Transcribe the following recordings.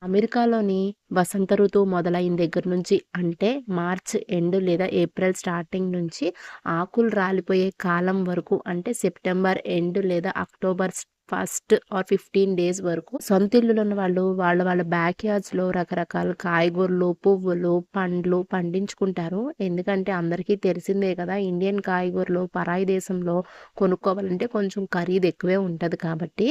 అమెరికాలోని వసంత ఋతువు మొదలైన దగ్గర నుంచి అంటే మార్చ్ ఎండ్ లేదా ఏప్రిల్ స్టార్టింగ్ నుంచి ఆకులు రాలిపోయే కాలం వరకు అంటే సెప్టెంబర్ ఎండ్ లేదా అక్టోబర్ ఫస్ట్ ఆర్ 15 డేస్ వరకు సొంత ఇల్లులు ఉన్న వాళ్ళు వాళ్ళ బ్యాక్ యార్డ్స్లో రకరకాల కాయగూరలు, పువ్వులు, పండ్లు పండించుకుంటారు. ఎందుకంటే అందరికీ తెలిసిందే కదా, ఇండియన్ కాయగూరలు పరాయి దేశంలో కొనుక్కోవాలంటే కొంచెం ఖరీదు ఎక్కువే ఉంటుంది. కాబట్టి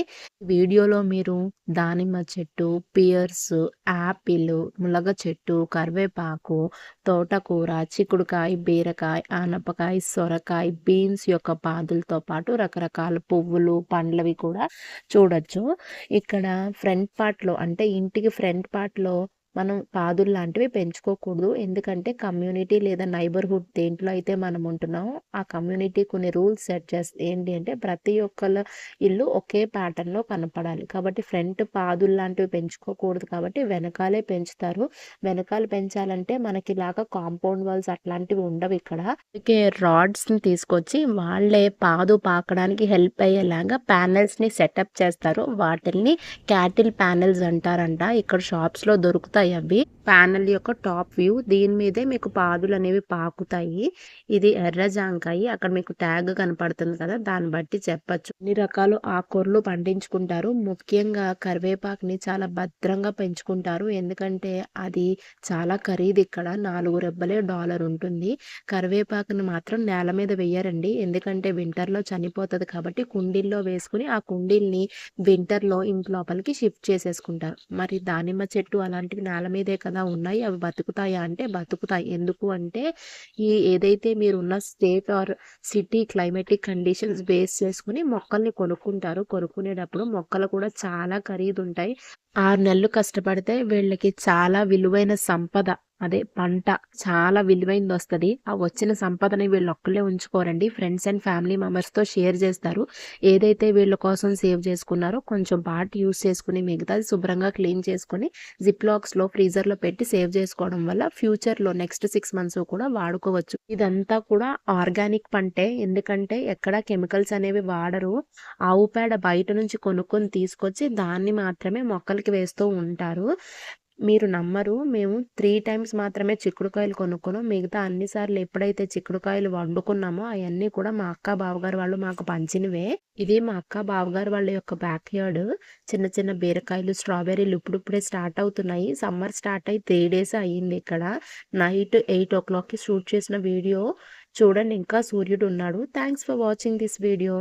వీడియోలో మీరు దానిమ్మ చెట్టు, పియర్స్, యాపిల్, ములగ చెట్టు, కరివేపాకు, తోటకూర, చిక్కుడుకాయ, బీరకాయ, ఆనపకాయ, సొరకాయ, బీన్స్ యొక్క పాదులతో పాటు రకరకాల పువ్వులు, పండ్లవి కూడా చూడొచ్చు. ఇక్కడ ఫ్రంట్ పార్ట్‌లో అంటే ఇంటికి ఫ్రంట్ పార్ట్‌లో మనం పాదులు లాంటివి పెంచుకోకూడదు. ఎందుకంటే కమ్యూనిటీ లేదా నైబర్‌హుడ్ దేంట్లో అయితే మనం ఉంటున్నామో ఆ కమ్యూనిటీ కొన్ని రూల్స్ సెట్ చేస్తది. ఏంటి అంటే ప్రతి ఒక్కళ్ళ ఇల్లు ఒకే ప్యాటర్న్‌లో కనపడాలి. కాబట్టి ఫ్రంట్ పాదులు లాంటివి పెంచుకోకూడదు కాబట్టి వెనకాలే పెంచుతారు. వెనకాల పెంచాలంటే మనకిలాగా కాంపౌండ్ వాల్స్ అట్లాంటివి ఉండవిక్కడ. అందుకే రాడ్స్‌ని తీసుకొచ్చి వాళ్ళే పాదు పాకడానికి హెల్ప్ అయ్యేలాగా ప్యానెల్స్‌ని సెటప్ చేస్తారు. వాటిల్ని క్యాటిల్ ప్యానెల్స్ అంటారంట. ఇక్కడ షాప్స్‌లో దొరుకుతాయి అవి. ప్యానెల్ యొక్క టాప్ వ్యూ. దీని మీదే మీకు పాదులనేవి పాకుతాయి. ఇది ఎర్ర జాంకాయి. అక్కడ మీకు ట్యాగ్ కనపడుతుంది కదా, దాన్ని బట్టి చెప్పొచ్చు. అన్ని రకాలు ఆకుకూరలు పండించుకుంటారు. ముఖ్యంగా కరివేపాకుని చాలా భద్రంగా పెంచుకుంటారు. ఎందుకంటే అది చాలా ఖరీదు ఇక్కడ. 4 రెబ్బలే డాలర్ ఉంటుంది. కరివేపాకుని మాత్రం నేల మీద వెయ్యరండి. ఎందుకంటే వింటర్‌లో చనిపోతది కాబట్టి కుండీల్లో వేసుకొని ఆ కుండీల్ని వింటర్‌లో ఇంటి లోపలికి షిఫ్ట్ చేసేసుకుంటారు. మరి దానిమ్మ చెట్టు అలాంటివి నేల మీదే కదా ఉన్నాయి. అవి బతుకుతాయా అంటే బతుకుతాయి. ఎందుకు అంటే ఏదైతే మీరున్న state or city climatic conditions base చేసుకొని మొక్కల్ని కొనుక్కుంటారు. కొనుక్కునేటప్పుడు మొక్కలు కూడా చాలా ఖరీదుంటాయి. 6 నెలలు కష్టపడితే వీళ్ళకి చాలా విలువైన సంపద, అదే పంట చాలా విలువైందొస్తది. ఆ వచ్చిన సంపదని వీళ్ళొక్కళ్ళే ఉంచుకోరండి. ఫ్రెండ్స్ అండ్ ఫ్యామిలీ మెంబర్స్‌తో షేర్ చేస్తారు. ఏదైతే వీళ్ళ కోసం సేవ్ చేసుకున్నారో కొంచెం పార్ట్ యూజ్ చేసుకొని మిగతాది శుభ్రంగా క్లీన్ చేసుకొని జిప్‌లాక్స్‌లో ఫ్రీజర్‌లో పెట్టి సేవ్ చేసుకోవడం వల్ల ఫ్యూచర్‌లో నెక్స్ట్ 6 మంత్స్ కూడా వాడుకోవచ్చు. ఇదంతా కూడా ఆర్గానిక్ పంటే. ఎందుకంటే ఎక్కడ కెమికల్స్ అనేవి వాడరు. ఆవు పేడ బయట నుంచి కొనుక్కొని తీసుకొచ్చి దాన్ని మాత్రమే మొక్కలకి వేస్తూ ఉంటారు. మీరు నమ్మరు. మేము 3 టైమ్స్ మాత్రమే చిక్కుడుకాయలు కొనుక్కున్నాం. మిగతా అన్ని సార్లు ఎప్పుడైతే చిక్కుడుకాయలు వండుకున్నామో అయన్నీ కూడా మా అక్క, బావగారు వాళ్ళు మాకు పంచినవే. ఇది మా అక్క, బావగారు వాళ్ళ యొక్క బ్యాక్ యార్డ్. చిన్న చిన్న బీరకాయలు, స్ట్రాబెర్రీలు ఇప్పుడిప్పుడే స్టార్ట్ అవుతున్నాయి. సమ్మర్ స్టార్ట్ అయ్యి 3 డేస్ అయ్యింది ఇక్కడ. నైట్ 8:00కి షూట్ చేసిన వీడియో చూడండి. ఇంకా సూర్యుడు ఉన్నాడు. Thanks for watching this video.